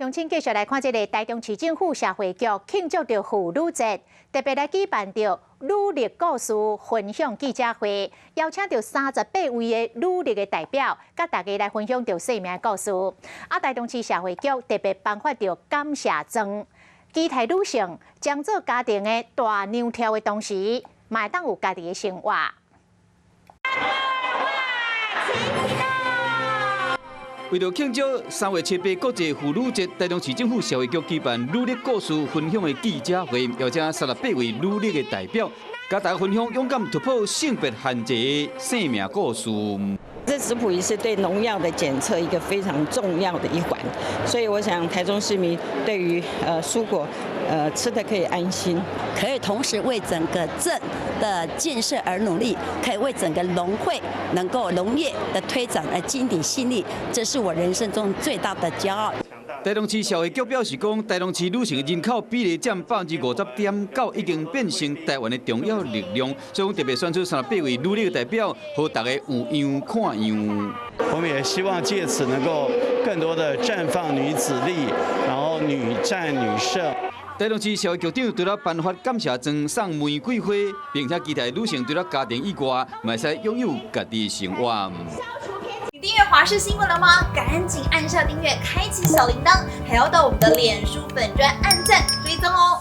众，请继续来看这个台中市政府社会局庆祝着妇女节，特别来举办着女力故事分享记者会，邀请到38位的女力的代表，甲大家来分享着生命故事。台中市社会局特别颁发着感谢状，期待女性将做家庭的大娘条的同时，嘛会当有家己的生活。为了庆祝3月7日国际妇女节，台中市政府社会局举办女力故事分享的记者会，邀请38位女力的代表，甲大家分享勇敢突破性别限制的生命故事。这质谱仪是对农药的检测一个非常重要的一环，所以我想台中市民对于蔬果吃的可以安心，可以同时为整个镇的建设而努力，可以为整个农会能够农业的推展而尽点心力，这是我人生中最大的骄傲。台中市社会局表示讲，台中市女性人口比例占50.9%，已经变成台湾的重要力量，所以特别选出38位女力的代表，和大家有样看样。我们也希望借此能够更多的绽放女子力，然后女战女胜。台中市社会局长除了颁发感谢状、送玫瑰花，并且期待女性除了家庭以外，嘛会使拥有家己的生活。你订阅华视新闻了吗？赶紧按下订阅，开启小铃铛，还要到我们的脸书粉专按赞追踪哦。